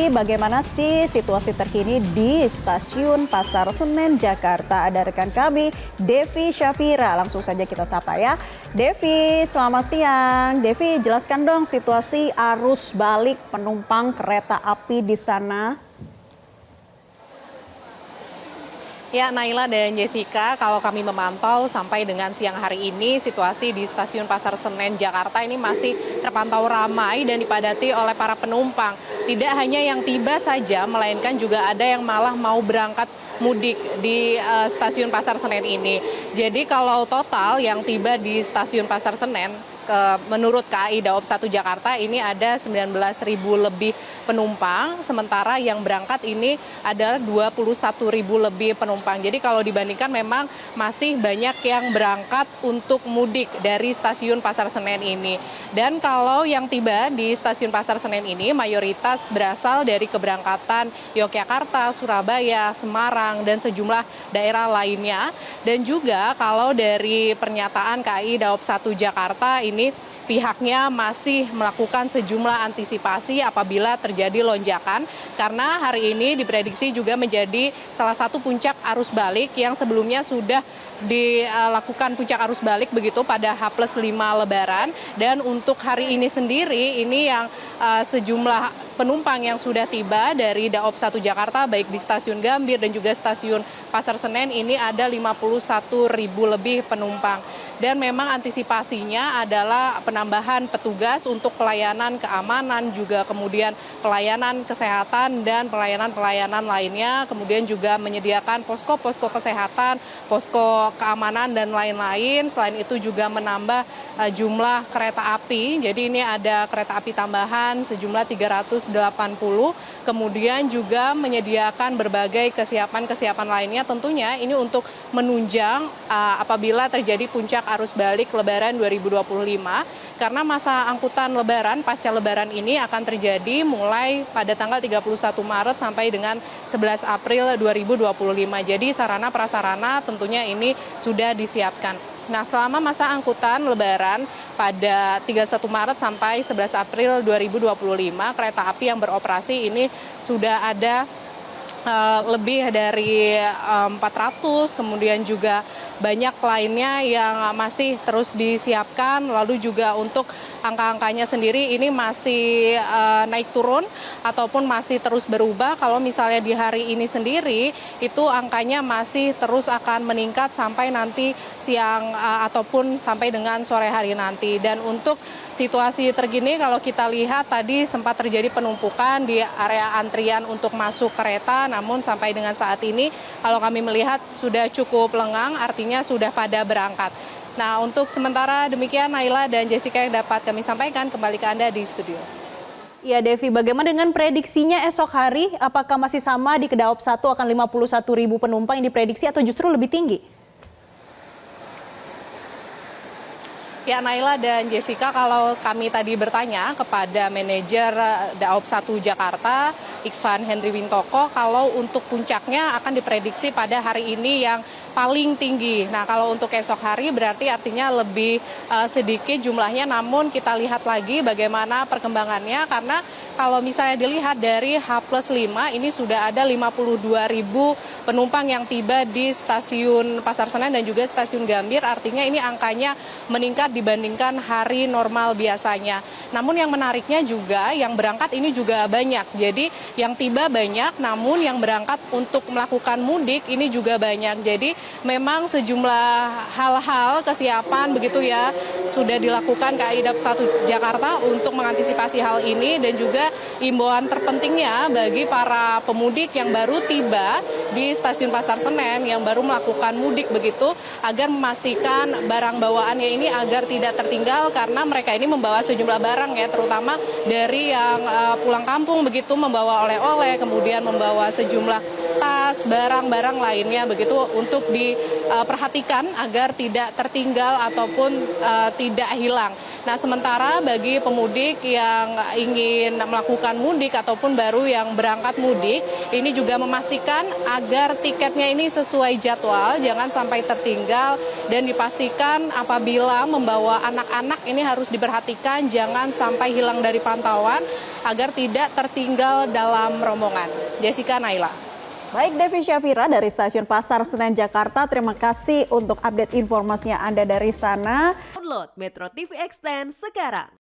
Devi, bagaimana sih situasi terkini di Stasiun Pasar Senen, Jakarta? Ada rekan kami, Devi Syafira. Langsung saja kita sapa ya. Devi, selamat siang. Devi, jelaskan dong situasi arus balik penumpang kereta api di sana. Ya, Naila dan Jessica, kalau kami memantau sampai dengan siang hari ini, situasi di Stasiun Pasar Senen, Jakarta ini masih terpantau ramai dan dipadati oleh para penumpang. Tidak hanya yang tiba saja, melainkan juga ada yang malah mau berangkat mudik di Stasiun Pasar Senen ini. Jadi kalau total yang tiba di Stasiun Pasar Senen, menurut KAI Daob 1 Jakarta ini ada 19.000 lebih penumpang, sementara yang berangkat ini adalah 21.000 lebih penumpang. Jadi kalau dibandingkan memang masih banyak yang berangkat untuk mudik dari Stasiun Pasar Senen ini. Dan kalau yang tiba di Stasiun Pasar Senen ini mayoritas berasal dari keberangkatan Yogyakarta, Surabaya, Semarang, dan sejumlah daerah lainnya. Dan juga kalau dari pernyataan KAI Daob 1 Jakarta ini pihaknya masih melakukan sejumlah antisipasi apabila terjadi lonjakan, karena hari ini diprediksi juga menjadi salah satu puncak arus balik yang sebelumnya sudah dilakukan puncak arus balik begitu pada H+5 Lebaran. Dan untuk hari ini sendiri ini yang sejumlah penumpang yang sudah tiba dari Daob 1 Jakarta baik di Stasiun Gambir dan juga Stasiun Pasar Senen ini ada 51.000 lebih penumpang. Dan memang antisipasinya adalah penambahan petugas untuk pelayanan keamanan, juga kemudian pelayanan kesehatan dan pelayanan-pelayanan lainnya, kemudian juga menyediakan posko-posko kesehatan, posko keamanan dan lain-lain. Selain itu juga menambah jumlah kereta api, jadi ini ada kereta api tambahan sejumlah 380, kemudian juga menyediakan berbagai kesiapan-kesiapan lainnya, tentunya ini untuk menunjang apabila terjadi puncak arus balik Lebaran 2025, karena masa angkutan Lebaran pasca Lebaran ini akan terjadi mulai pada tanggal 31 Maret sampai dengan 11 April 2025. Jadi sarana prasarana tentunya ini sudah disiapkan. Nah, selama masa angkutan Lebaran pada 31 Maret sampai 11 April 2025, kereta api yang beroperasi ini sudah ada lebih dari 400, kemudian juga banyak lainnya yang masih terus disiapkan. Lalu juga untuk angka-angkanya sendiri ini masih naik turun ataupun masih terus berubah. Kalau misalnya di hari ini sendiri itu angkanya masih terus akan meningkat sampai nanti siang ataupun sampai dengan sore hari nanti. Dan untuk situasi terkini kalau kita lihat tadi sempat terjadi penumpukan di area antrian untuk masuk kereta, namun sampai dengan saat ini kalau kami melihat sudah cukup lengang, artinya sudah pada berangkat. Nah, untuk sementara demikian Naila dan Jessica yang dapat kami sampaikan, kembali ke Anda di studio. Ya Devi, bagaimana dengan prediksinya esok hari? Apakah masih sama di Daob 1 akan 51.000 penumpang yang diprediksi atau justru lebih tinggi? Ya, Naila dan Jessica, kalau kami tadi bertanya kepada manajer Daob 1 Jakarta, Iksvan Henry Wintoko, kalau untuk puncaknya akan diprediksi pada hari ini yang paling tinggi. Nah, kalau untuk esok hari berarti artinya lebih sedikit jumlahnya, namun kita lihat lagi bagaimana perkembangannya, karena kalau misalnya dilihat dari H+5 ini sudah ada 52.000 penumpang yang tiba di Stasiun Pasar Senen dan juga Stasiun Gambir, artinya ini angkanya meningkat dibandingkan hari normal biasanya. Namun yang menariknya juga yang berangkat ini juga banyak. Jadi yang tiba banyak, namun yang berangkat untuk melakukan mudik ini juga banyak. Jadi memang sejumlah hal-hal kesiapan begitu ya sudah dilakukan KAI Daob 1 Jakarta untuk mengantisipasi hal ini, dan juga imbauan terpentingnya bagi para pemudik yang baru tiba di Stasiun Pasar Senen, yang baru melakukan mudik begitu, agar memastikan barang bawaannya ini agar tidak tertinggal, karena mereka ini membawa sejumlah barang ya, terutama dari yang pulang kampung begitu, membawa oleh-oleh, kemudian membawa sejumlah tas, barang-barang lainnya begitu untuk diperhatikan agar tidak tertinggal ataupun tidak hilang. Nah, sementara bagi pemudik yang ingin melakukan mudik ataupun baru yang berangkat mudik, ini juga memastikan agar tiketnya ini sesuai jadwal, jangan sampai tertinggal, dan dipastikan apabila membawa anak-anak ini harus diperhatikan jangan sampai hilang dari pantauan agar tidak tertinggal dalam rombongan. Jessica, Naila. Baik, Devi Syafira dari Stasiun Pasar Senen Jakarta, terima kasih untuk update informasinya Anda dari sana. Download Metro TV Extend sekarang.